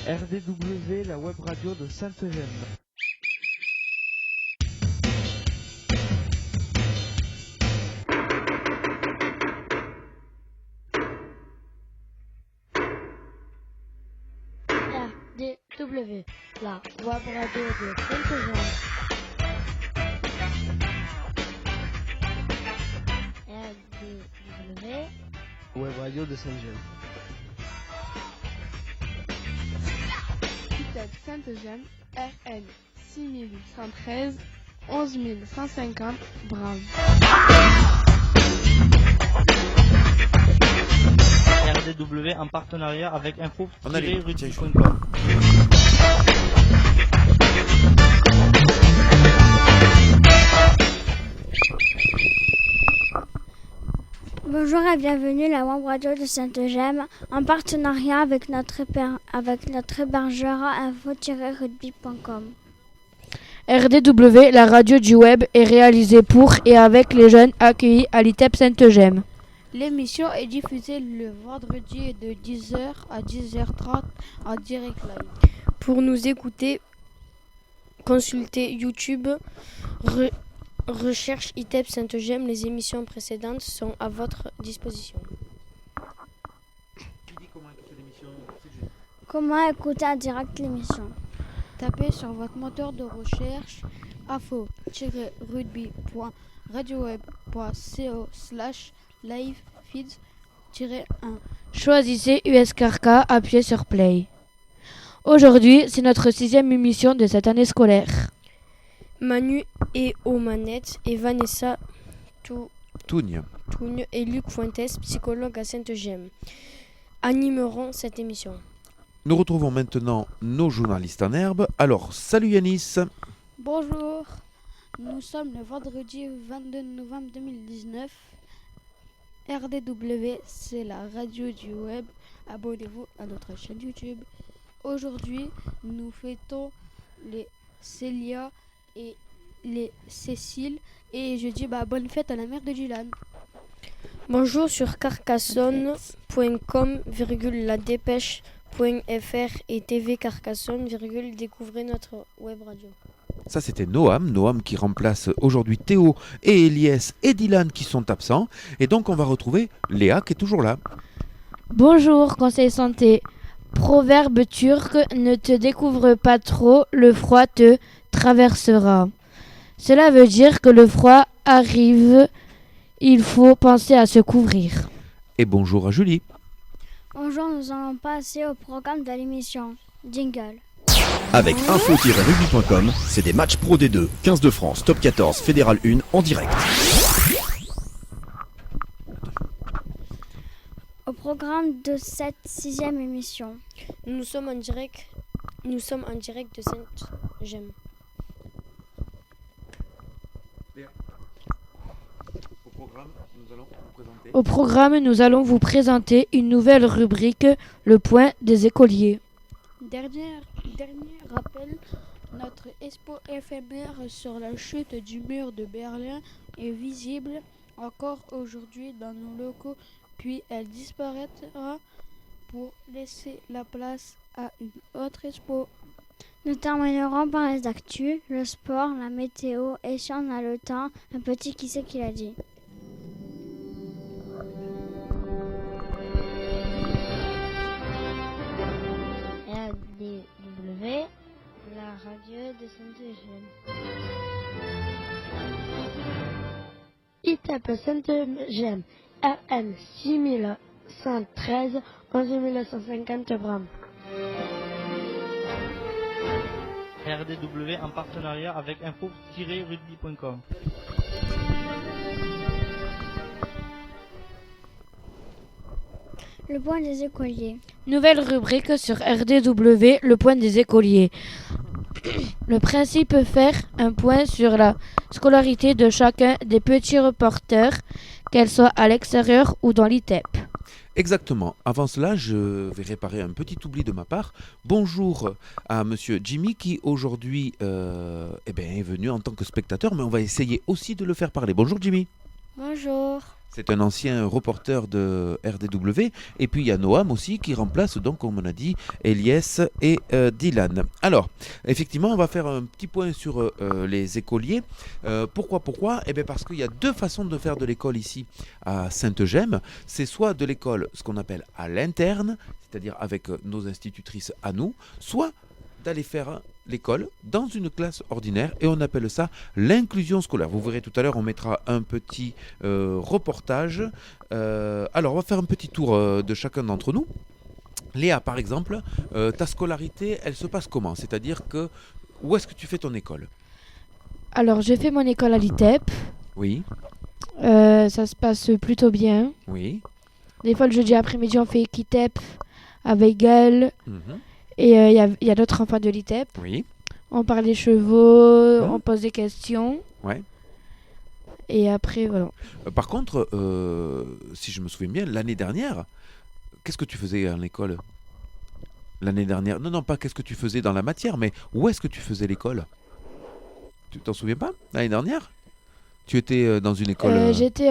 RDW, la web radio de Sainte-Gemme. RDW, la web radio de Sainte-Gemme. RDW, Web radio de Sainte-Gemme. ITEP Sainte-Gemme, RN 6113, 11150, Brave. RDW en partenariat avec Allez, info-rugby.com. Bonjour et bienvenue à la web radio de Sainte-Gemme en partenariat avec notre hébergeur info-rugby.com. RDW, la radio du web, est réalisée pour et avec les jeunes accueillis à l'ITEP Sainte-Gemme. L'émission est diffusée le vendredi de 10h à 10h30 en direct live. Pour nous écouter, consultez YouTube, recherche ITEP Sainte-Gemme. Les émissions précédentes sont à votre disposition. Comment écouter en direct l'émission? Tapez sur votre moteur de recherche info-rugby.radioweb.co/live-feeds-1. Choisissez USKRK, appuyez sur Play. Aujourd'hui, c'est notre 6e émission de cette année scolaire. Manu est aux manettes et Vanessa Tougne et Luc Fuentes, psychologue à Sainte-Gemme, animeront cette émission. Nous retrouvons maintenant nos journalistes en herbe. Alors, salut Yanis. Bonjour, nous sommes le vendredi 22 novembre 2019. RDW, c'est la radio du web. Abonnez-vous à notre chaîne YouTube. Aujourd'hui, nous fêtons les Célia et les Cécile. Et je dis bonne fête à la mère de Dylan. Bonjour sur carcassonne.com, la dépêche.fr et TV Carcassonne, découvrez notre web radio. Ça, c'était Noam qui remplace aujourd'hui Théo et Eliès et Dylan qui sont absents. Et donc, on va retrouver Léa qui est toujours là. Bonjour, conseil santé. Proverbe turc, ne te découvre pas trop, le froid te traversera. Cela veut dire que le froid arrive, il faut penser à se couvrir. Et bonjour à Julie. Bonjour, nous allons passer au programme de l'émission. Jingle. Avec info-rugby.com, c'est des matchs Pro D2, 15 de France, Top 14, Fédéral 1 en direct. Au programme de cette 6e émission. Nous sommes en direct de Sainte-Gemme. Au programme, nous allons vous présenter une nouvelle rubrique, le point des écoliers. Dernier rappel, notre expo éphémère sur la chute du mur de Berlin est visible encore aujourd'hui dans nos locaux, puis elle disparaîtra pour laisser la place à une autre expo. Nous terminerons par les actus, le sport, la météo et si on a le temps, un petit qui c'est qui l'a dit. RDW, la radio de Sainte-Gemme. ITEP Sainte-Gemme, RN 6113, 11150 Bram. RDW en partenariat avec info-rugby.com. Le point des écoliers. Nouvelle rubrique sur RDW, le point des écoliers. Le principe est faire un point sur la scolarité de chacun des petits reporters, qu'elle soit à l'extérieur ou dans l'ITEP. Exactement. Avant cela, je vais réparer un petit oubli de ma part. Bonjour à monsieur Jimmy qui aujourd'hui est venu en tant que spectateur, mais on va essayer aussi de le faire parler. Bonjour Jimmy. Bonjour. C'est un ancien reporter de RDW. Et puis il y a Noam aussi qui remplace, donc comme on a dit, Eliès et Dylan. Alors, effectivement, on va faire un petit point sur les écoliers. Pourquoi Eh bien parce qu'il y a deux façons de faire de l'école ici à Sainte-Gemme. C'est soit de l'école, ce qu'on appelle à l'interne, c'est-à-dire avec nos institutrices à nous, soit d'aller faire l'école dans une classe ordinaire et on appelle ça l'inclusion scolaire. Vous verrez tout à l'heure, on mettra un petit reportage. Alors, on va faire un petit tour de chacun d'entre nous. Léa, par exemple, ta scolarité, elle se passe comment? C'est-à-dire que, où est-ce que tu fais ton école? Alors, j'ai fait mon école à l'ITEP. Oui, Ça se passe plutôt bien. oui. Des fois, le jeudi après-midi, on fait Equitep avec Gaël. Mhm. Et il y a d'autres enfants de l'ITEP. Oui, On parle des chevaux, Mhm. on pose des questions. ouais. Et après, voilà. Par contre, si je me souviens bien, l'année dernière, qu'est-ce que tu faisais en école? L'année dernière, non, pas qu'est-ce que tu faisais dans la matière, mais où est-ce que tu faisais l'école? Tu t'en souviens pas? L'année dernière? Tu étais dans une école... J'étais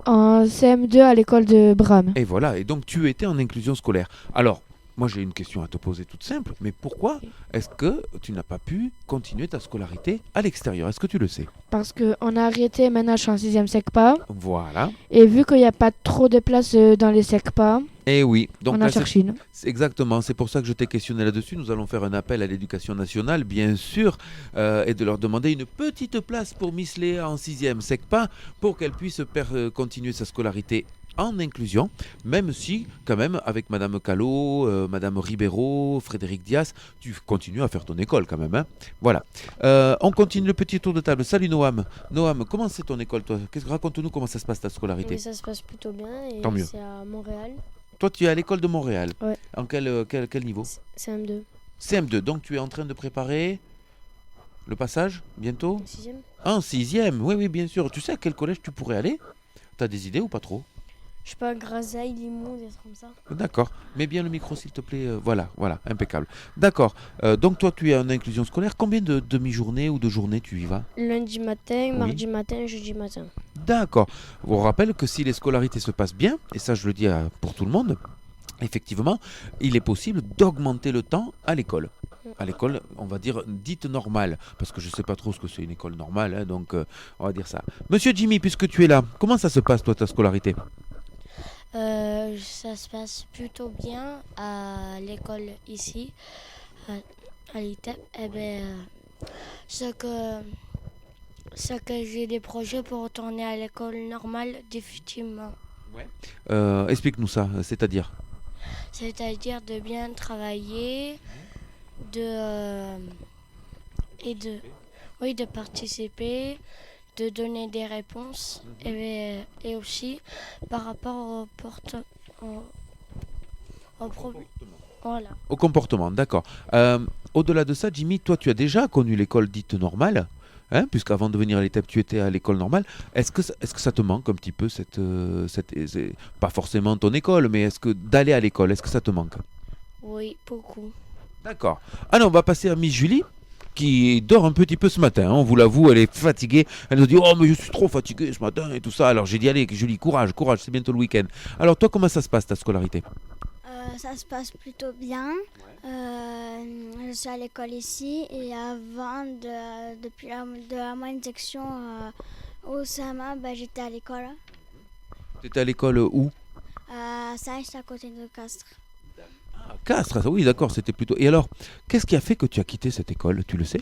en CM2 à l'école de Bram. Et voilà, et donc tu étais en inclusion scolaire. Alors, moi j'ai une question à te poser toute simple, mais pourquoi est-ce que tu n'as pas pu continuer ta scolarité à l'extérieur? Est-ce que tu le sais? Parce qu'on a arrêté, maintenant je suis en 6e SECPA. Voilà. Et vu qu'il n'y a pas trop de place dans les SECPA, Et oui, donc on là, en cherche une. Exactement, c'est pour ça que je t'ai questionné là-dessus. Nous allons faire un appel à l'éducation nationale, bien sûr, et de leur demander une petite place pour Miss Léa en 6e SECPA pour qu'elle puisse continuer sa scolarité en inclusion, même si, quand même, avec Madame Callot, Madame Ribeiro, Frédéric Dias, tu continues à faire ton école quand même. Hein. Voilà. On continue le petit tour de table. Salut Noam. Noam, comment c'est ton école, toi? Raconte-nous comment ça se passe ta scolarité. Mais ça se passe plutôt bien et Tant mieux. c'est à Montréal. Toi, tu es à l'école de Montréal. Ouais. En quel niveau? CM2. CM2, donc tu es en train de préparer le passage bientôt? 6e. En 6e, oui, bien sûr. Tu sais à quel collège tu pourrais aller? Tu as des idées ou pas trop? Je sais pas, Grasailles, Limoux, des trucs comme ça. D'accord. Mets bien le micro s'il te plaît. Voilà, impeccable. D'accord. Donc toi, tu es en inclusion scolaire. Combien de demi-journées ou de journées tu y vas? Lundi matin, Oui. mardi matin, jeudi matin. D'accord. On rappelle que si les scolarités se passent bien, et ça je le dis pour tout le monde, effectivement, il est possible d'augmenter le temps à l'école. À l'école, on va dire dite normale, parce que je ne sais pas trop ce que c'est une école normale, hein, donc on va dire ça. Monsieur Jimmy, puisque tu es là, comment ça se passe toi ta scolarité? Ça se passe plutôt bien à l'école ici, à l'ITEP. Eh ben, ce que j'ai des projets pour retourner à l'école normale définitivement. Explique-nous ça, c'est-à-dire? C'est-à-dire de bien travailler, de participer, de donner des réponses et aussi par rapport voilà. Au comportement, d'accord. Au-delà de ça, Jimmy, toi tu as déjà connu l'école dite normale, hein, puisqu'avant de venir à l'ETEP tu étais à l'école normale. Est-ce que ça te manque un petit peu pas forcément ton école, mais est-ce que d'aller à l'école, est-ce que ça te manque? Oui, beaucoup. D'accord. Alors on va passer à Miss Julie, qui dort un petit peu ce matin, hein, on vous l'avoue, elle est fatiguée, elle nous dit « Oh mais je suis trop fatiguée ce matin » et tout ça. Alors j'ai dit « Allez Julie, courage, c'est bientôt le week-end ». Alors toi, comment ça se passe ta scolarité? Ça se passe plutôt bien. Je suis à l'école ici et avant, depuis de la moyenne section au CMA, j'étais à l'école. Tu étais à l'école où? À Saint, à côté de Castres. À Castres, oui d'accord, c'était plutôt... Et alors, qu'est-ce qui a fait que tu as quitté cette école, tu le sais?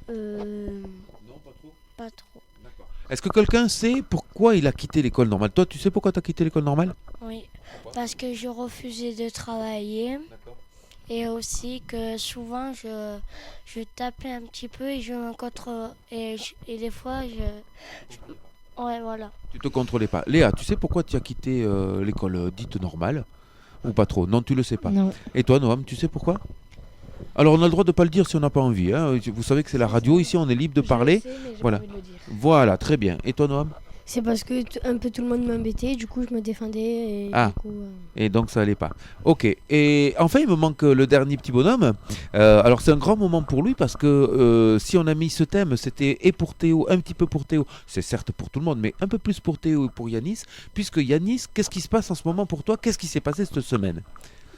Non, pas trop. Est-ce que quelqu'un sait pourquoi il a quitté l'école normale? Toi, tu sais pourquoi tu as quitté l'école normale? Oui, parce que je refusais de travailler. Et aussi que souvent je tapais un petit peu et je me contrôle. Et des fois, ouais, voilà. Tu te contrôlais pas. Léa, tu sais pourquoi tu as quitté l'école dite normale? Ou pas trop? Non, tu le sais pas. Non. Et toi, Noam, tu sais pourquoi? Alors, on a le droit de pas le dire si on n'a pas envie. Hein. Vous savez que c'est la radio, ici, on est libre de parler. Je le sais, mais j'ai Voilà. pas envie de le dire. Voilà, très bien. Et toi, Noam? C'est parce que un peu tout le monde m'embêtait, du coup je me défendais et Ah. du coup, Et donc ça allait pas. Ok. Et enfin, il me manque le dernier petit bonhomme. Alors c'est un grand moment pour lui parce que si on a mis ce thème, c'était et pour Théo, un petit peu pour Théo. C'est certes pour tout le monde, mais un peu plus pour Théo et pour Yanis. Puisque Yanis, qu'est-ce qui se passe en ce moment pour toi? Qu'est-ce qui s'est passé cette semaine?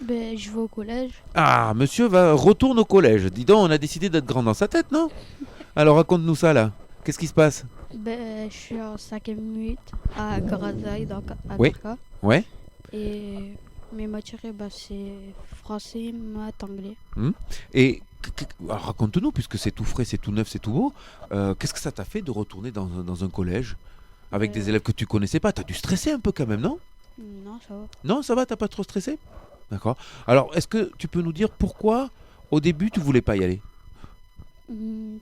Ben, je vais au collège. Ah, monsieur retourne au collège. Dis donc, on a décidé d'être grand dans sa tête, non? Alors raconte-nous ça là. Qu'est-ce qui se passe? Ben, je suis en 5e 8 à Garazaï, à Oui. Tarka. Ouais. Et mes matières, ben, c'est français, maths, anglais. Et alors, raconte-nous, puisque c'est tout frais, c'est tout neuf, c'est tout beau. Qu'est-ce que ça t'a fait de retourner dans un collège avec des élèves que tu connaissais pas? T'as dû stresser un peu quand même, non? Non, ça va. Non, ça va, t'as pas trop stressé? D'accord. Alors, est-ce que tu peux nous dire pourquoi, au début, tu voulais pas y aller?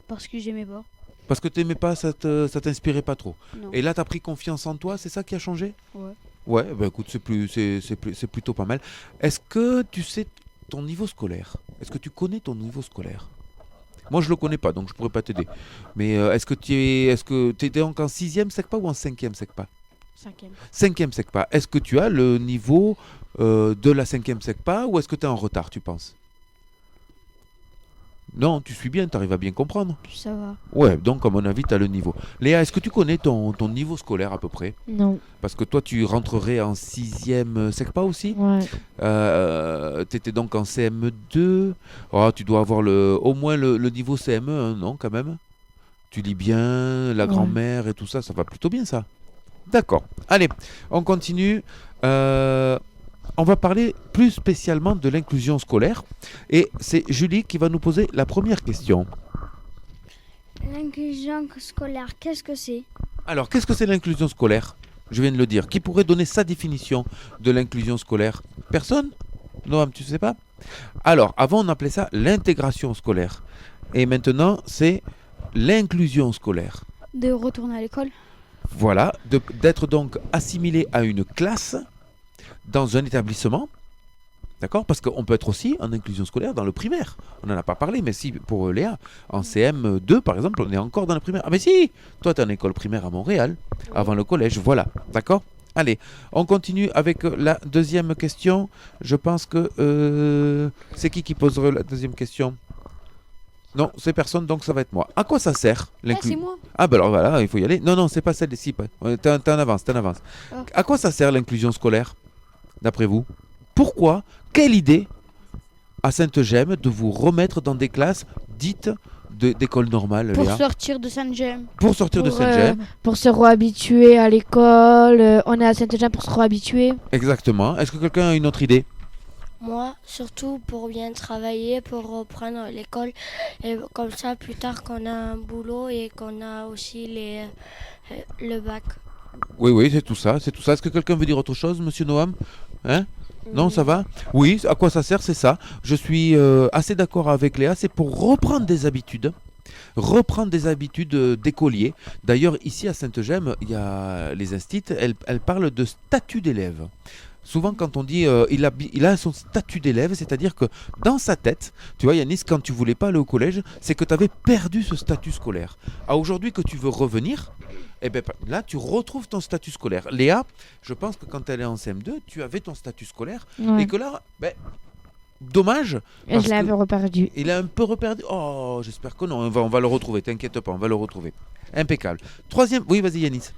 Parce que j'aimais pas. Parce que t'aimais pas, ça t'inspirait pas trop. Non. Et là, t'as pris confiance en toi, c'est ça qui a changé? Ouais. Ouais, bah écoute, c'est plutôt pas mal. Est-ce que tu sais ton niveau scolaire? Est-ce que tu connais ton niveau scolaire? Moi, je le connais pas, donc je pourrais pas t'aider. Mais est-ce que tu étais donc en 6e SECPA ou en 5e SECPA? 5e. 5e SECPA. Est-ce que tu as le niveau de la 5e SECPA ou est-ce que tu es en retard, tu penses? Non, tu suis bien, tu arrives à bien comprendre. Ça va. Ouais, donc à mon avis, tu as le niveau. Léa, est-ce que tu connais ton niveau scolaire à peu près? Non. Parce que toi, tu rentrerais en 6e SECPA aussi. Ouais. Tu étais donc en CM2. Oh, tu dois avoir au moins le niveau CM1, non, quand même? Tu lis bien, la grand-mère et tout ça, ça va plutôt bien ça. D'accord. Allez, on continue. On va parler plus spécialement de l'inclusion scolaire. Et c'est Julie qui va nous poser la première question. L'inclusion scolaire, qu'est-ce que c'est? Alors, qu'est-ce que c'est l'inclusion scolaire? Je viens de le dire. Qui pourrait donner sa définition de l'inclusion scolaire? Personne? Noam, tu sais pas? Alors, avant, on appelait ça l'intégration scolaire. Et maintenant, c'est l'inclusion scolaire. De retourner à l'école? Voilà, d'être donc assimilé à une classe dans un établissement, d'accord? Parce qu'on peut être aussi en inclusion scolaire dans le primaire. On n'en a pas parlé, mais si, pour Léa, en CM2 par exemple, on est encore dans le primaire. Ah mais si, toi tu es en école primaire à Montréal, avant le collège, voilà, d'accord? Allez, on continue avec la deuxième question. Je pense que c'est qui posera la deuxième question? Non, c'est personne, donc ça va être moi. À quoi ça sert c'est moi. Ah ben alors voilà, il faut y aller. Non, c'est pas celle-ci. T'es en avance. Ah. À quoi ça sert l'inclusion scolaire, d'après vous? Pourquoi? Quelle idée à Sainte-Gemme de vous remettre dans des classes dites d'école normale, Pour Léa? sortir de Sainte-Gemme. Pour sortir de Sainte-Gemme. Pour se réhabituer à l'école. On est à Sainte-Gemme pour se réhabituer. Exactement. Est-ce que quelqu'un a une autre idée? Moi, surtout pour bien travailler, pour reprendre l'école. Et comme ça, plus tard, qu'on a un boulot et qu'on a aussi le bac. Oui, c'est tout ça. Est-ce que quelqu'un veut dire autre chose, monsieur Noam? Hein? Non, ça va? Oui, à quoi ça sert, c'est ça. Je suis assez d'accord avec Léa, c'est pour reprendre des habitudes. Reprendre des habitudes d'écolier. D'ailleurs, ici à Sainte-Gemme, il y a les instituts, elles parlent de statut d'élève. Souvent, quand on dit il a son statut d'élève, c'est-à-dire que dans sa tête, tu vois, Yanis, quand tu voulais pas aller au collège, c'est que tu avais perdu ce statut scolaire. Aujourd'hui que tu veux revenir, eh ben, là, tu retrouves ton statut scolaire. Léa, je pense que quand elle est en CM2, tu avais ton statut scolaire. Ouais. Et que là, dommage. Et je l'avais reperdu. Il a un peu reperdu. Oh, j'espère que non. On va le retrouver, t'inquiète pas, on va le retrouver. Impeccable. Troisième, oui, vas-y, Yanis.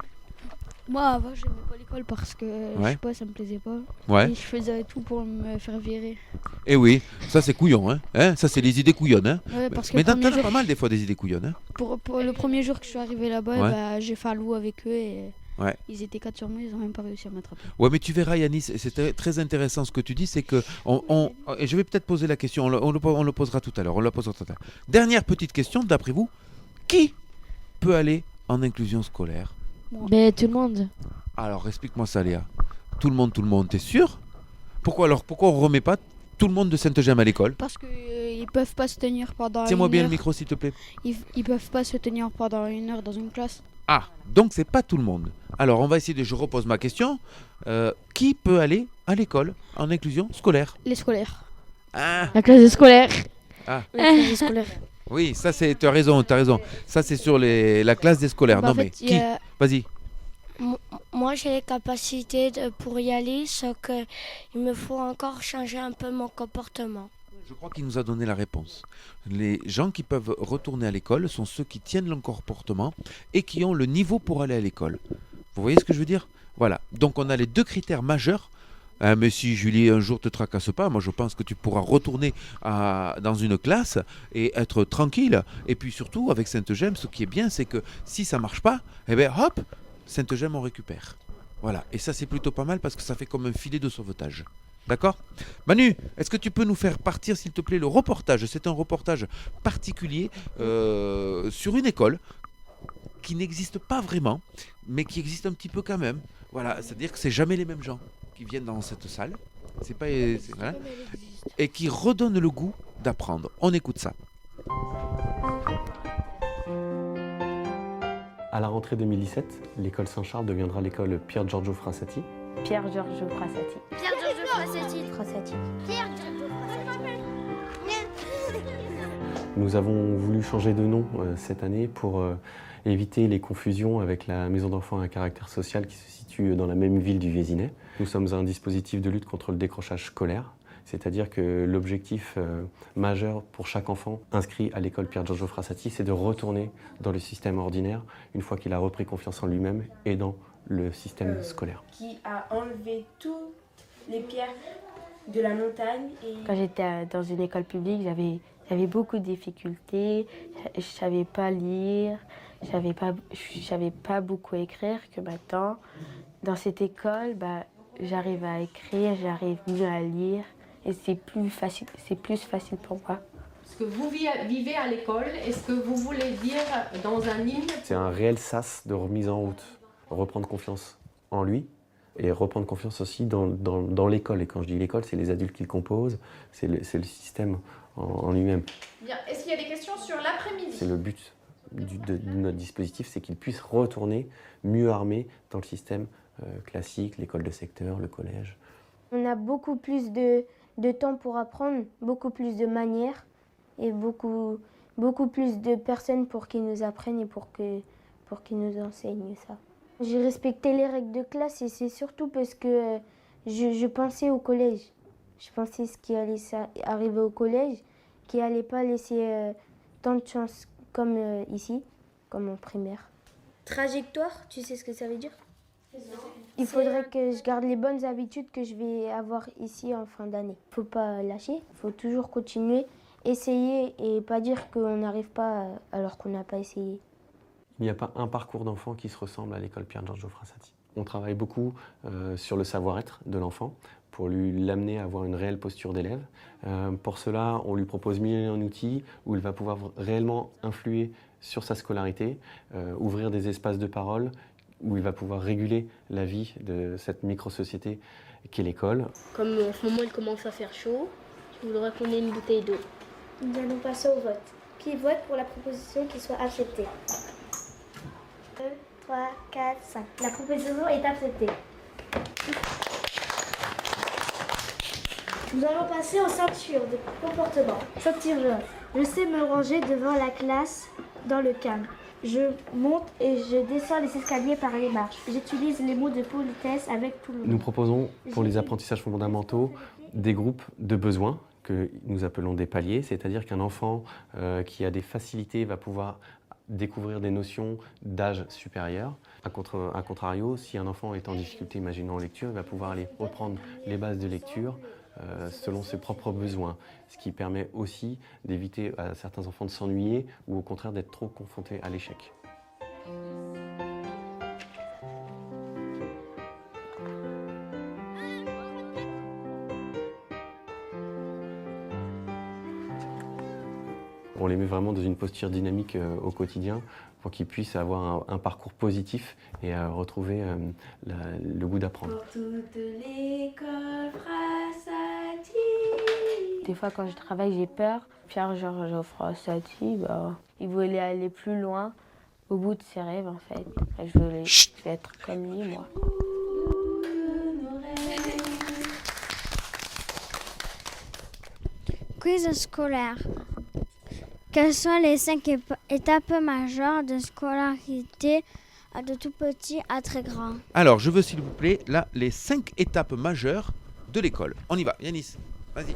Moi, avant, j'aimais pas l'école parce que, je sais pas, ça me plaisait pas. Ouais. Et je faisais tout pour me faire virer. Eh oui, ça c'est couillon, hein, ça c'est les idées couillonnes, hein. Ouais, parce que mais le t'en premier as jour- pas mal des fois des idées couillonnes, hein. Pour le premier jour que je suis arrivé là-bas, Ouais. bah, j'ai fait un loup avec eux et Ouais. ils étaient 4 sur moi, ils ont même pas réussi à m'attraper. Ouais, mais tu verras, Yanis, c'est très intéressant ce que tu dis, c'est que et je vais peut-être poser la question, on le posera tout à l'heure, Dernière petite question, d'après vous, qui peut aller en inclusion scolaire? Ben, tout le monde. Alors, explique-moi ça, Léa. Tout le monde, t'es sûr? Pourquoi on remet pas tout le monde de Sainte-Gemme à l'école? Parce que ils peuvent pas se tenir pendant Tiens-moi une bien heure. le micro, s'il te plaît. Ils peuvent pas se tenir pendant une heure dans une classe. Ah, donc c'est pas tout le monde. Alors, on va essayer je repose ma question. Qui peut aller à l'école en inclusion scolaire? Les scolaires. Ah, La classe des scolaires. ah. les scolaires. Oui, ça c'est, tu as raison. Ça c'est sur la classe des scolaires. Bah, non en mais fait, il qui? y a- Vas-y. Moi, j'ai les capacités pour y aller, sauf qu'il me faut encore changer un peu mon comportement. Je crois qu'il nous a donné la réponse. Les gens qui peuvent retourner à l'école sont ceux qui tiennent leur comportement et qui ont le niveau pour aller à l'école. Vous voyez ce que je veux dire? Voilà. Donc on a les deux critères majeurs. Mais si Julie un jour te tracasse pas, moi je pense que tu pourras retourner dans une classe et être tranquille. Et puis surtout avec Sainte-Gemme, ce qui est bien, c'est que si ça marche pas, eh bien hop, Sainte-Gemme on récupère. Voilà. Et ça c'est plutôt pas mal parce que ça fait comme un filet de sauvetage. D'accord? Manu, est-ce que tu peux nous faire partir s'il te plaît le reportage? C'est un reportage particulier sur une école qui n'existe pas vraiment, mais qui existe un petit peu quand même. Voilà, c'est-à-dire que c'est jamais les mêmes gens qui viennent dans cette salle, voilà, et qui redonnent le goût d'apprendre. On écoute ça. À la rentrée 2017, l'école Saint-Charles deviendra l'école Pier Giorgio Frassati. Pier Giorgio Frassati. Pierre Giorgio Frassati. Frassati. Pierre Giorgio Frassati. Nous avons voulu changer de nom cette année pour éviter les confusions avec la maison d'enfants à caractère social qui se situe dans la même ville du Vésinet. Nous sommes un dispositif de lutte contre le décrochage scolaire, c'est-à-dire que l'objectif majeur pour chaque enfant inscrit à l'école Pier Giorgio Frassati, c'est de retourner dans le système ordinaire une fois qu'il a repris confiance en lui-même et dans le système scolaire. Qui a enlevé toutes les pierres de la montagne. Quand j'étais dans une école publique, j'avais beaucoup de difficultés, je savais pas lire, je savais pas beaucoup écrire, que maintenant, dans cette école, j'arrive à écrire, j'arrive mieux à lire et c'est plus facile pour moi. Ce que vous vivez à l'école, est-ce que vous voulez dire dans un hymne? C'est un réel sas de remise en route, reprendre confiance en lui et reprendre confiance aussi dans l'école. Et quand je dis l'école, c'est les adultes qui le composent, c'est le système en lui-même. Bien. Est-ce qu'il y a des questions sur l'après-midi? C'est le but de notre dispositif, c'est qu'il puisse retourner mieux armé dans le système classique, l'école de secteur, le collège. On a beaucoup plus de temps pour apprendre, beaucoup plus de manières et beaucoup plus de personnes pour qu'ils nous apprennent et pour qu'ils nous enseignent ça. J'ai respecté les règles de classe et c'est surtout parce que je pensais au collège. Je pensais ce qui allait arriver au collège, qui n'allait pas laisser tant de chance comme ici, comme en primaire. Trajectoire, tu sais ce que ça veut dire? Il faudrait que je garde les bonnes habitudes que je vais avoir ici en fin d'année. Il ne faut pas lâcher, il faut toujours continuer, essayer et pas dire qu'on n'arrive pas alors qu'on n'a pas essayé. Il n'y a pas un parcours d'enfant qui se ressemble à l'école Pier Giorgio Frassati. On travaille beaucoup sur le savoir-être de l'enfant pour l'amener à avoir une réelle posture d'élève. Pour cela, on lui propose mille et un outils où il va pouvoir réellement influer sur sa scolarité, ouvrir des espaces de parole, où il va pouvoir réguler la vie de cette micro-société qu'est l'école. Comme en ce moment il commence à faire chaud, je voudrais qu'on ait une bouteille d'eau. Nous allons passer au vote. Qui vote pour la proposition qui soit acceptée? 2, 3, 4, 5. La proposition est acceptée. Nous allons passer aux ceintures de comportement. Ceinture jaune. Je sais me ranger devant la classe dans le calme. Je monte et je descends les escaliers par les marches. J'utilise les mots de politesse avec tout le monde. Nous proposons pour les apprentissages fondamentaux des groupes de besoins que nous appelons des paliers, c'est-à-dire qu'un enfant qui a des facilités va pouvoir découvrir des notions d'âge supérieur. A contrario, si un enfant est en difficulté, imaginons en lecture, il va pouvoir aller reprendre les bases de lecture selon ses propres besoins, ce qui permet aussi d'éviter à certains enfants de s'ennuyer ou au contraire d'être trop confrontés à l'échec. On les met vraiment dans une posture dynamique au quotidien pour qu'ils puissent avoir un parcours positif et retrouver le goût d'apprendre. Pour toute l'école Frassati. Des fois, quand je travaille, j'ai peur. Pier Giorgio Frassati, il voulait aller plus loin, au bout de ses rêves, en fait. Je vais être comme lui, moi. Quiz scolaire. Quelles sont les 5 étapes majeures de scolarité de tout petit à très grand. Alors, je veux s'il vous plaît, là, les 5 étapes majeures de l'école. On y va, Yanis, vas-y.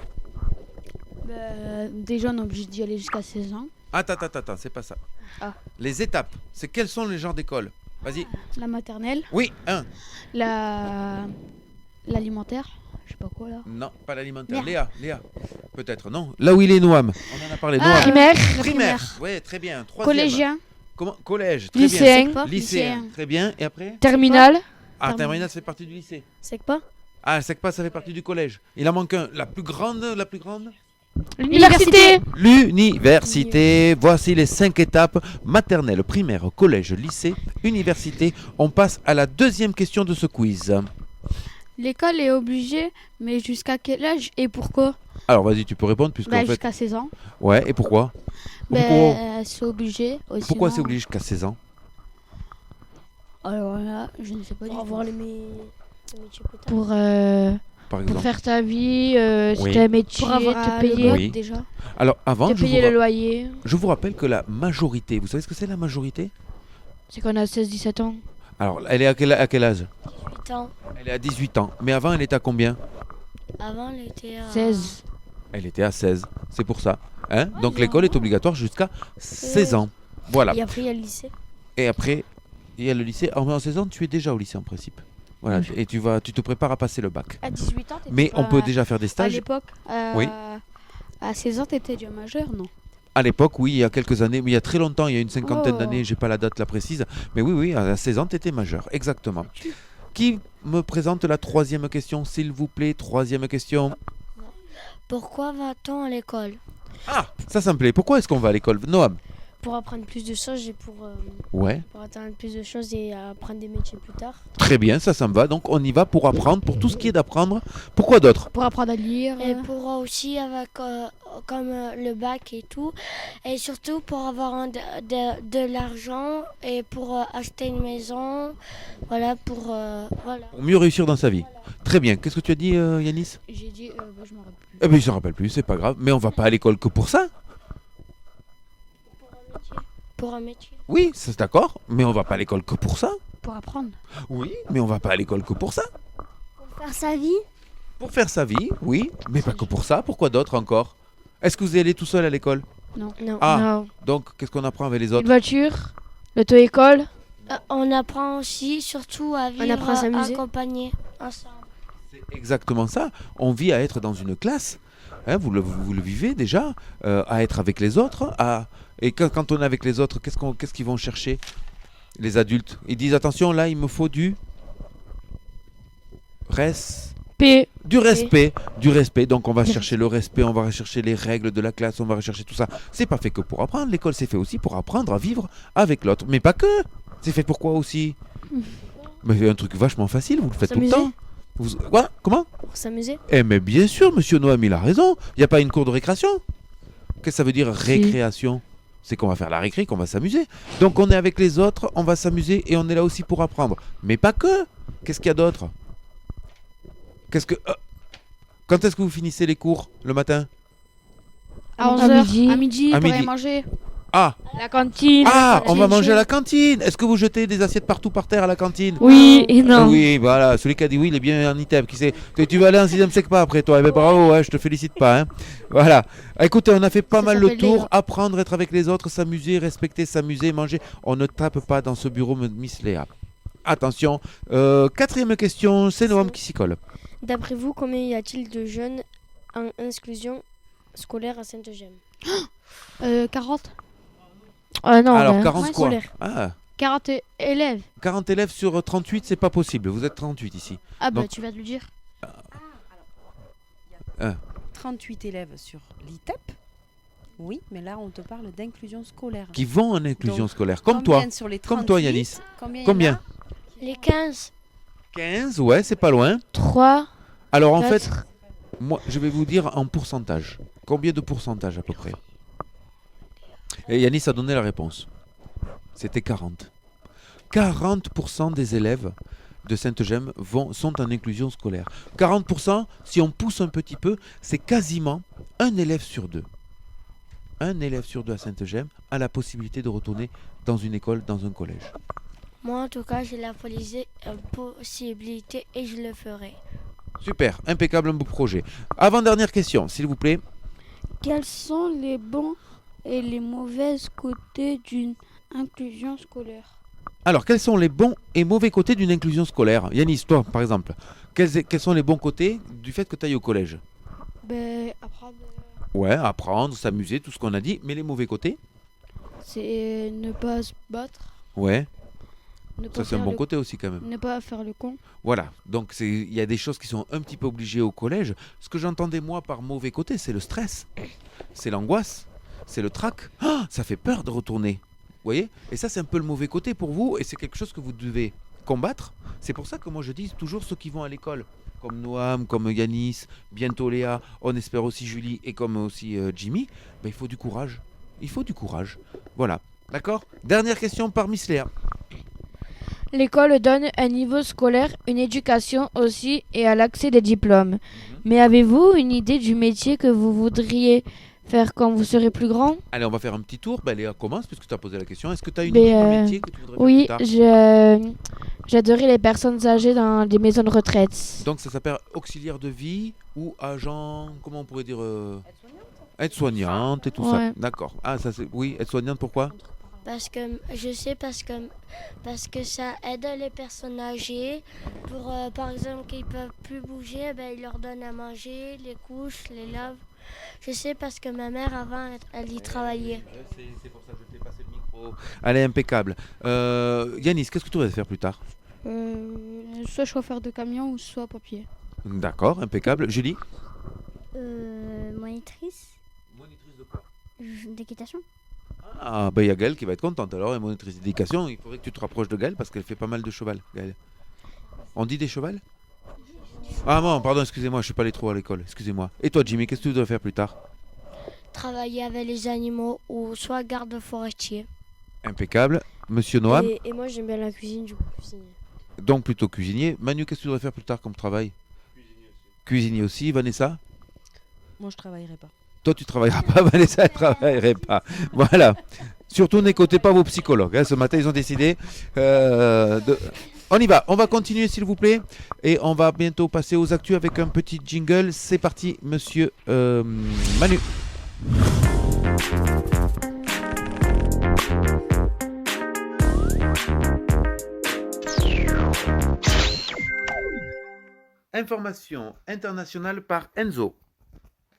Déjà, on est obligé d'y aller jusqu'à 16 ans. Attends, c'est pas ça. Ah. Les étapes, c'est quels sont les genres d'écoles? Vas-y. La maternelle. Oui, L'alimentaire. Je sais pas quoi là. Non, pas l'alimentaire. Merde. Léa, peut-être, non. Là où il est Noam, on en a parlé. Noam. Primaire. Ouais, très bien. Troisième. Collégien. Comment? Collège, très Lycéen. bien. Lycéen, très bien. Et après? Terminale. Ah, terminale, ça fait partie du lycée. SECPA. Ah, SECPA, ça fait partie du collège. Il en manque un. La plus grande. L'université. L'université. Voici les 5 étapes. Maternelle, primaire, collège, lycée, université. On passe à la deuxième question de ce quiz. L'école est obligée, mais jusqu'à quel âge et pourquoi? Alors, vas-y, tu peux répondre puisque en fait... Jusqu'à 16 ans. Ouais, et pourquoi? C'est obligé. Pourquoi sinon- c'est obligé jusqu'à 16 ans? Alors là, je ne sais pas. Pour avoir les métiers plus tard. Pour, Par exemple. pour faire ta vie, si Oui. t'as un métier, Pour avoir te le payer. Oui. déjà. Alors, avant, Te payer le loyer. je vous rappelle que la majorité, vous savez ce que c'est la majorité? C'est qu'on a 16-17 ans. Alors, elle est à quel âge? 8 ans. Elle est à 18 ans. Mais avant, elle était à combien? Avant, elle était à 16. Elle était à 16. C'est pour ça. Hein? Donc, l'école est obligatoire jusqu'à 16 ans. Voilà. Et après, il y a le lycée. Et après, il y a le lycée. En 16 ans, tu es déjà au lycée en principe. Voilà. Et tu te prépares à passer le bac. À 18 ans, t'étais Mais on pas- peut déjà faire des À stages. l'époque, Oui. à 16 ans, t'étais déjà majeur, non? À l'époque, oui, il y a quelques années, mais il y a très longtemps, il y a une cinquantaine Oh. d'années, j'ai pas la date la précise, mais oui, à 16 ans, tu étais majeur, exactement. Qui me présente la troisième question, s'il vous plaît? Troisième question. Pourquoi va-t-on à l'école? Ah, ça me plaît. Pourquoi est-ce qu'on va à l'école, Noam? Pour apprendre plus de choses et Ouais, pour atteindre plus de choses et apprendre des métiers plus tard. très bien, ça me va. Donc, on y va pour apprendre, pour tout ce qui est d'apprendre. Pourquoi d'autre? Pour apprendre à lire. Et pour aussi avec comme le bac et tout. Et surtout pour avoir de l'argent et pour acheter une maison. Voilà, voilà. Pour mieux réussir dans sa vie. Très bien. Qu'est-ce que tu as dit, Yanis? J'ai dit, je m'en rappelle plus. Eh bien, il ne se rappelle plus, c'est pas grave. Mais on va pas à l'école que pour ça. Pour un métier. Oui, c'est d'accord. Mais on va pas à l'école que pour ça. Pour apprendre. Oui, mais on va pas à l'école que pour ça. Pour faire sa vie. Pour faire sa vie, oui, mais pas que pour ça. Pourquoi d'autre encore? Est-ce que vous allez tout seul à l'école? Non. Ah, Non. donc qu'est-ce qu'on apprend avec les Une autres? voiture, l'auto-école. On apprend aussi surtout à vivre apprend à s'amuser. accompagné ensemble. C'est exactement ça. On vit à être dans une classe. Hein, vous le vivez déjà, à être avec les autres. Et quand on est avec les autres, qu'est-ce qu'ils vont chercher? Les adultes. Ils disent attention, là, il me faut du respect. Donc on va chercher le respect, on va rechercher les règles de la classe, on va rechercher tout ça. C'est pas fait que pour apprendre. L'école, c'est fait aussi pour apprendre à vivre avec l'autre. Mais pas que. C'est fait pour quoi aussi? Mais un truc vachement facile, vous le faites tout le temps. Quoi? Comment? Pour s'amuser. Eh mais bien sûr, monsieur Noam, il a raison. Il n'y a pas une cour de récréation? Qu'est-ce que ça veut dire récréation? C'est qu'on va faire la récré, qu'on va s'amuser. Donc on est avec les autres, on va s'amuser et on est là aussi pour apprendre. Mais pas que. Qu'est-ce qu'il y a d'autre? Quand est-ce que vous finissez les cours le matin? À 11h. À midi, pour aller manger. Ah, La cantine. ah, on va manger à la cantine. Est-ce que vous jetez des assiettes partout par terre à la cantine? Oui et non. Oui, voilà, celui qui a dit oui, il est bien en ITEP. Qui sait que tu vas aller en 6ème SECPA après toi. Eh ben, bravo, ouais, je te félicite pas. Hein. Voilà. Écoutez, on a fait pas mal le tour. Apprendre, être avec les autres, s'amuser, respecter, s'amuser, manger. On ne tape pas dans ce bureau, Miss Léa. Attention. Quatrième question, c'est Noam qui s'y colle. D'après vous, combien y a-t-il de jeunes en exclusion scolaire à Sainte-Gemme? 40. Ah non. Alors, ben, 40 quoi? scolaire. Ah, 40 élèves. 40 élèves sur 38, c'est pas possible. Vous êtes 38 ici. Ah bah Donc, tu vas te le dire. 38 élèves sur l'ITEP. Oui, mais là, on te parle d'inclusion scolaire. qui vont en inclusion Donc, scolaire. Comme toi. combien sur les Comme toi, 38, Yanis. combien il y en Combien? a? Les 15. 15, ouais, c'est pas loin. 3. Alors en 4. fait, moi, je vais vous dire en pourcentage. Combien de pourcentage à peu près? Et Yanis a donné la réponse. C'était 40. 40% des élèves de Sainte-Gemme sont en inclusion scolaire. 40%, si on pousse un petit peu, c'est quasiment un élève sur deux. Un élève sur deux à Sainte-Gemme a la possibilité de retourner dans une école, dans un collège. Moi, en tout cas, j'ai la possibilité et je le ferai. Super, impeccable, un beau projet. Avant-dernière question, s'il vous plaît. Quels sont les bons et les mauvais côtés d'une inclusion scolaire? Alors, quels sont les bons et mauvais côtés d'une inclusion scolaire? Yanis, toi, par exemple, quels sont les bons côtés du fait que tu ailles au collège? Apprendre. Ouais, apprendre, s'amuser, tout ce qu'on a dit. Mais les mauvais côtés? C'est ne pas se battre. Ouais. Ne pas Ça, c'est un faire bon le- côté aussi, quand même. Ne pas faire le con. Voilà, donc il y a des choses qui sont un petit peu obligées au collège. Ce que j'entendais moi par mauvais côté, c'est le stress, c'est l'angoisse, c'est le trac. Ah, ça fait peur de retourner, vous voyez? Et ça, c'est un peu le mauvais côté pour vous, et c'est quelque chose que vous devez combattre. C'est pour ça que moi je dis toujours ceux qui vont à l'école, comme Noam, comme Yanis, bientôt Léa, on espère aussi Julie, et comme aussi Jimmy, il faut du courage. Il faut du courage. Voilà, d'accord? Dernière question par Miss Léa. L'école donne un niveau scolaire, une éducation aussi et à l'accès des diplômes. Mais avez-vous une idée du métier que vous voudriez faire quand vous serez plus grand? Allez, on va faire un petit tour. Léa, commence, puisque tu as posé la question. Est-ce que tu as une idée du métier que tu voudrais Oui, faire plus tard? j'adorais les personnes âgées dans des maisons de retraite. Donc ça s'appelle auxiliaire de vie ou agent, comment on pourrait dire aide-soignante et tout ça. Ouais. D'accord. Ah, ça c'est... Oui, aide-soignante, pourquoi? Parce que ça aide les personnes âgées. Pour, par exemple, qu'ils ne peuvent plus bouger, ils leur donnent à manger, les couches, les lavent. Je sais parce que ma mère, avant, elle y travaillait. C'est pour ça que je t'ai passé le micro. Allez, impeccable. Yanis, qu'est-ce que tu voudrais faire plus tard? Soit chauffeur de camion ou soit papier. D'accord, impeccable. Julie? Monitrice. Monitrice de quoi? D'équitation. Ah, il y a Gaëlle qui va être contente. Alors, et monitrice d'éducation, il faudrait que tu te rapproches de Gaëlle parce qu'elle fait pas mal de cheval, Gaëlle. On dit des chevals? Ah non, pardon, excusez-moi, je suis pas allé trop à l'école, excusez-moi. Et toi, Jimmy, qu'est-ce que tu dois faire plus tard? Travailler avec les animaux ou soit garde forestier. Impeccable. Monsieur Noam? Et moi, j'aime bien la cuisine, du coup, cuisinier. Donc plutôt cuisinier. Manu, qu'est-ce que tu voudrais faire plus tard comme travail? Cuisinier aussi. Vanessa? Moi, je travaillerai pas. Toi, tu travailleras pas, Vanessa, elle travaillerait pas. Voilà. Surtout, n'écoutez pas vos psychologues. Hein. Ce matin, ils ont décidé On y va. On va continuer, s'il vous plaît. Et on va bientôt passer aux actus avec un petit jingle. C'est parti, monsieur Manu. Information internationale par Enzo.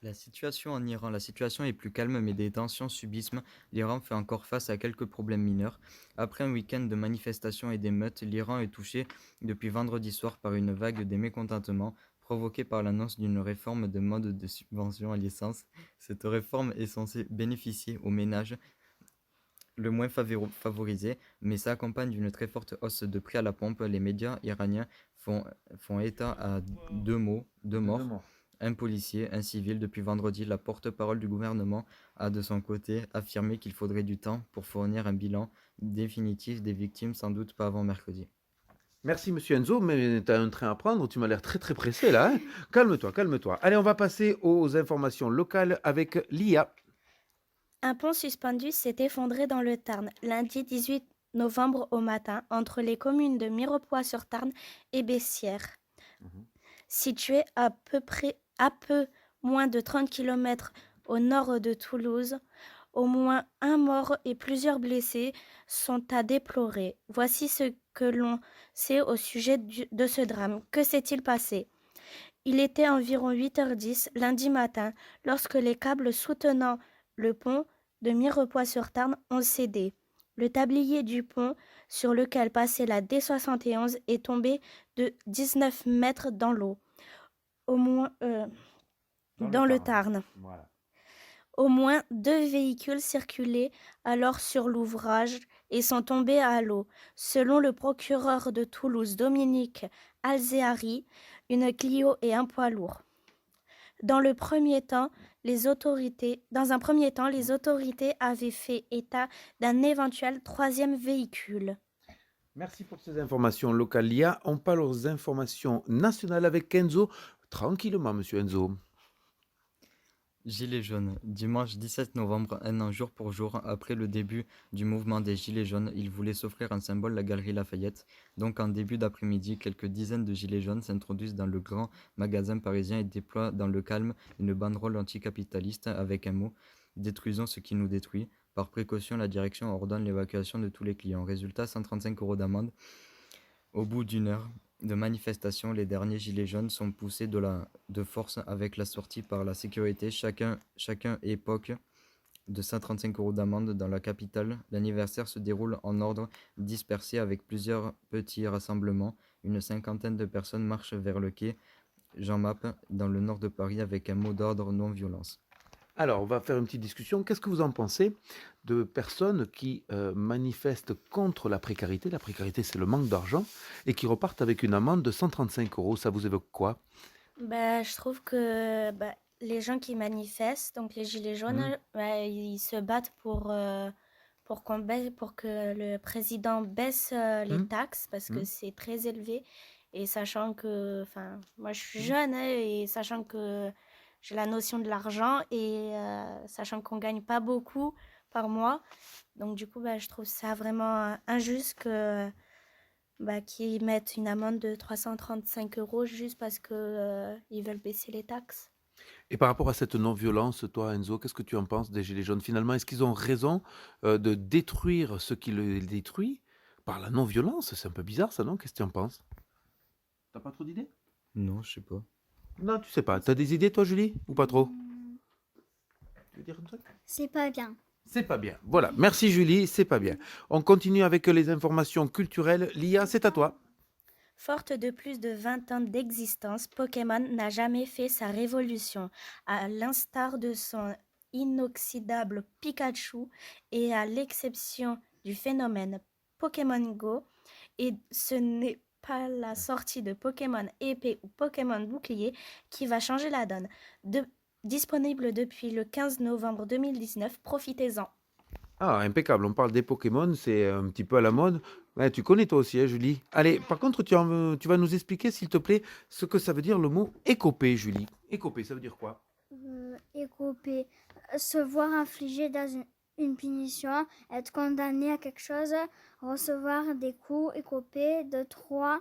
La situation en Iran, la situation est plus calme mais des tensions subsistent. L'Iran fait encore face à quelques problèmes mineurs. Après un week-end de manifestations et d'émeutes, l'Iran est touché depuis vendredi soir par une vague de mécontentement provoquée par l'annonce d'une réforme de mode de subvention à l'essence. Cette réforme est censée bénéficier aux ménages le moins favorisés, mais s'accompagne d'une très forte hausse de prix à la pompe. Les médias iraniens font état à deux morts. Un policier, un civil. Depuis vendredi, la porte-parole du gouvernement a de son côté affirmé qu'il faudrait du temps pour fournir un bilan définitif des victimes, sans doute pas avant mercredi. Merci monsieur Enzo, mais tu as un train à prendre, tu m'as l'air très très pressé là. Hein. Calme-toi, calme-toi. Allez, on va passer aux informations locales avec Lia. Un pont suspendu s'est effondré dans le Tarn lundi 18 novembre au matin entre les communes de Mirepoix-sur-Tarn et Bessières. Situé à peu moins de 30 km au nord de Toulouse, au moins un mort et plusieurs blessés sont à déplorer. Voici ce que l'on sait au sujet de ce drame. Que s'est-il passé ? Il était environ 8h10 lundi matin lorsque les câbles soutenant le pont de Mirepoix-sur-Tarn ont cédé. Le tablier du pont sur lequel passait la D71 est tombé de 19 mètres dans l'eau. Au moins dans le Tarn. Voilà. Au moins 2 véhicules circulaient alors sur l'ouvrage et sont tombés à l'eau. Selon le procureur de Toulouse, Dominique Alzéari, une Clio et un poids lourd. Dans un premier temps, les autorités avaient fait état d'un éventuel 3e véhicule. Merci pour ces informations locales, Lia. On parle aux informations nationales avec Enzo. Tranquillement, monsieur Enzo. Gilets jaunes. Dimanche 17 novembre, un an jour pour jour, après le début du mouvement des Gilets jaunes, ils voulaient s'offrir un symbole, la Galerie Lafayette. Donc en début d'après-midi, quelques dizaines de Gilets jaunes s'introduisent dans le grand magasin parisien et déploient dans le calme une banderole anticapitaliste avec un mot « Détruisons ce qui nous détruit ». Par précaution, la direction ordonne l'évacuation de tous les clients. Résultat, 135 € d'amende. Au bout d'une heure de manifestation, les derniers gilets jaunes sont poussés de force avec la sortie par la sécurité. Chacun époque de 135 € d'amende dans la capitale. L'anniversaire se déroule en ordre dispersé avec plusieurs petits rassemblements. Une cinquantaine de personnes marchent vers le quai Jean Mappe dans le nord de Paris avec un mot d'ordre non-violence. Alors, on va faire une petite discussion. Qu'est-ce que vous en pensez de personnes qui manifestent contre la précarité? La précarité, c'est le manque d'argent, et qui repartent avec une amende de 135 €. Ça vous évoque quoi? Je trouve que les gens qui manifestent, donc les gilets jaunes, ils se battent pour que le président baisse les taxes parce que c'est très élevé. Et sachant que, moi je suis jeune et sachant que j'ai la notion de l'argent et sachant qu'on ne gagne pas beaucoup par mois. Donc du coup, je trouve ça vraiment injuste qu'ils mettent une amende de 335 € juste parce qu'ils veulent baisser les taxes. Et par rapport à cette non-violence, toi Enzo, qu'est-ce que tu en penses des Gilets jaunes? Finalement, est-ce qu'ils ont raison de détruire ce qui le détruit par la non-violence? C'est un peu bizarre ça, non? Qu'est-ce que tu en penses? T'as pas trop d'idées? Non, je sais pas. Non, tu sais pas. T'as des idées toi, Julie? Ou pas trop? Tu veux dire un truc? C'est pas bien. C'est pas bien. Voilà, merci Julie, c'est pas bien. On continue avec les informations culturelles. Lia, c'est à toi. Forte de plus de 20 ans d'existence, Pokémon n'a jamais fait sa révolution, à l'instar de son inoxydable Pikachu et à l'exception du phénomène Pokémon Go. Et ce n'est pas la sortie de Pokémon épée ou Pokémon bouclier qui va changer la donne. Disponible depuis le 15 novembre 2019, profitez-en. Ah, impeccable. On parle des Pokémon, c'est un petit peu à la mode. Ouais, tu connais toi aussi, hein, Julie. Allez, par contre, tu vas nous expliquer, s'il te plaît, ce que ça veut dire le mot écopée, Julie. Écopée, ça veut dire quoi? Écoper, se voir infliger dans une punition, être condamné à quelque chose, recevoir des coups, écoper de 3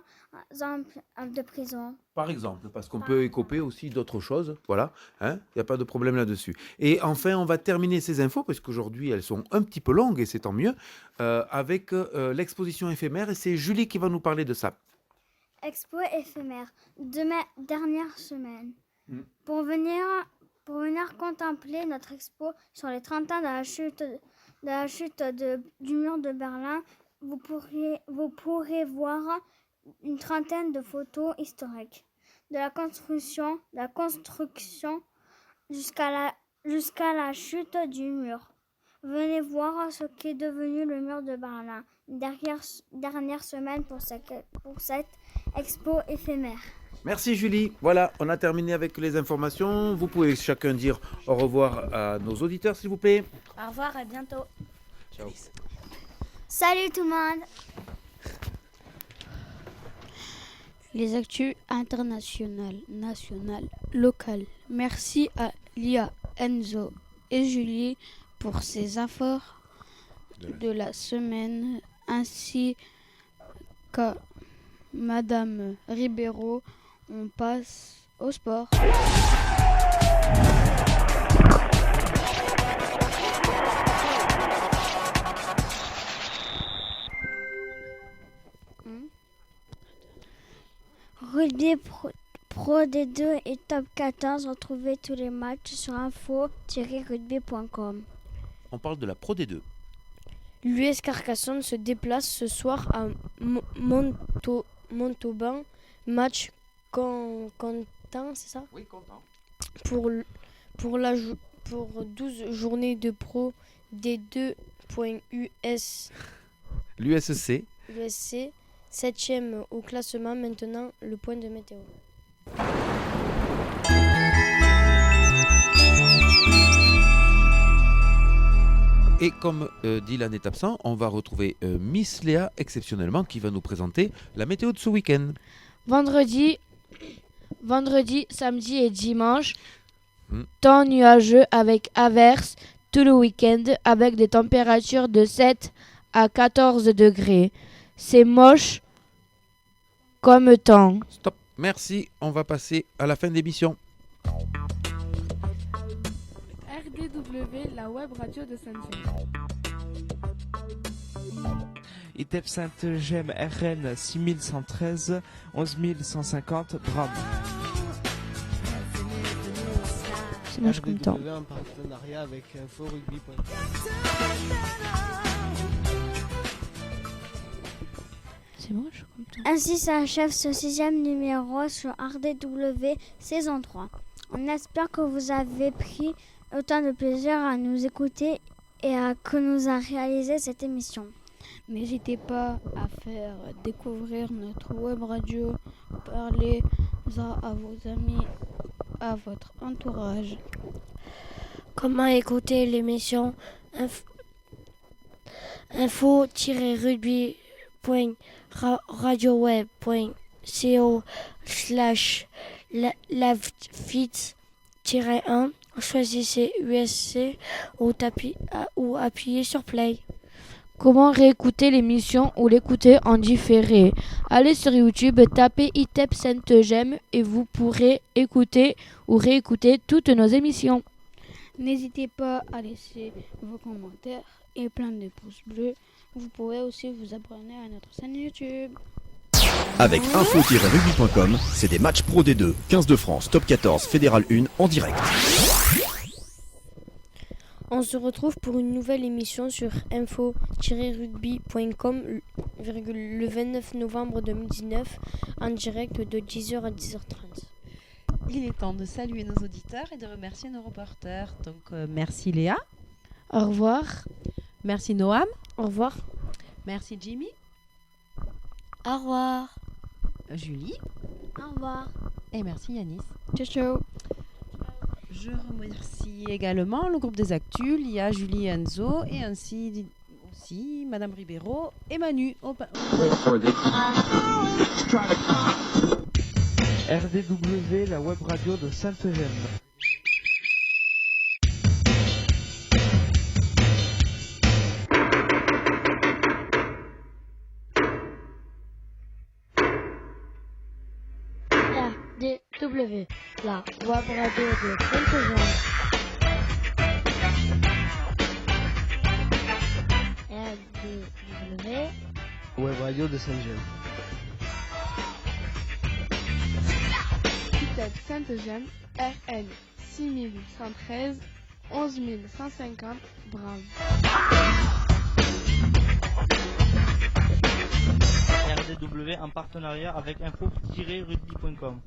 ans de prison. Par exemple, parce qu'on peut écoper aussi d'autres choses, voilà, il n'y a pas de problème là-dessus. Et enfin, on va terminer ces infos, parce qu'aujourd'hui, elles sont un petit peu longues, et c'est tant mieux, avec l'exposition éphémère, et c'est Julie qui va nous parler de ça. Expo éphémère, dernière semaine. Pour venir contempler notre expo sur les 30 ans de la chute du mur de Berlin, vous pourrez voir une trentaine de photos historiques, de la construction jusqu'à la chute du mur. Venez voir ce qu'est devenu le mur de Berlin, dernière semaine pour cette expo éphémère. Merci Julie. Voilà, on a terminé avec les informations. Vous pouvez chacun dire au revoir à nos auditeurs, s'il vous plaît. Au revoir, à bientôt. Ciao. Salut tout le monde. Les actus internationales, nationales, locales. Merci à Lia, Enzo et Julie pour ces efforts de la semaine, ainsi qu'à Madame Ribeiro. On passe au sport. Rugby Pro D2 et Top 14, retrouvez tous les matchs sur info-rugby.com. On parle de la Pro D2. L'US Carcassonne se déplace ce soir à Montauban. Match Quentin, c'est ça? Oui, Quentin. Pour 12 journées de Pro D2.US. L'USC. L'USC, 7e au classement. Maintenant, le point de météo. Et comme Dylan est absent, on va retrouver Miss Léa exceptionnellement qui va nous présenter la météo de ce week-end. Vendredi, samedi et dimanche. Temps nuageux avec averses tout le week-end avec des températures de 7 à 14 degrés. C'est moche comme temps. Stop. Merci. On va passer à la fin de l'émission. RDW, la web radio de Sainte-Gemme. ITEP Sainte-Gemme RN 6113 11150 Bram. C'est moche comme temps. RDW en partenariat avec InfoRugby.com. C'est moche comme temps. Ainsi s'achève ce 6e numéro sur RDW saison 3. On espère que vous avez pris autant de plaisir à nous écouter et à que nous a réalisé cette émission. N'hésitez pas à faire découvrir notre web radio. Parlez-en à vos amis, à votre entourage. Comment écouter l'émission info-rugby.radio-web.co/lavfit-1. Choisissez USC ou appuyez sur Play. Comment réécouter l'émission ou l'écouter en différé? Allez sur YouTube, tapez ITEP Sainte-Gemme et vous pourrez écouter ou réécouter toutes nos émissions. N'hésitez pas à laisser vos commentaires et plein de pouces bleus. Vous pouvez aussi vous abonner à notre chaîne YouTube. Avec info-rugby.com, c'est des matchs pro D2, 15 de France, top 14, fédéral 1 en direct. On se retrouve pour une nouvelle émission sur info-rugby.com le 29 novembre 2019 en direct de 10h à 10h30. Il est temps de saluer nos auditeurs et de remercier nos reporters. Donc merci Léa. Au revoir. Merci Noam. Au revoir. Merci Jimmy. Au revoir. Julie. Au revoir. Et merci Yanis. Ciao ciao. Je remercie également le groupe des Actus, Lia, Julie et Enzo, et ainsi aussi Madame Ribeiro et Manu. RDW, la web radio de Sainte-Gemme. RDW, la web radio de Sainte-Gemme. RDW, Web radio de Sainte-Gemme. ITEP Sainte-Gemme, RN 6113 11150 Brave. RDW en partenariat avec info-rugby.com.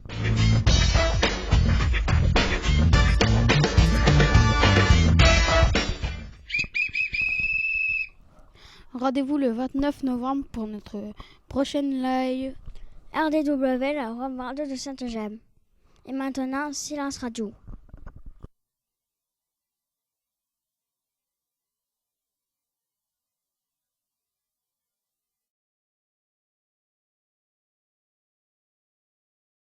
Rendez-vous le 29 novembre pour notre prochaine live. RDW, la web radio de Sainte-Gemme. Et maintenant, silence radio.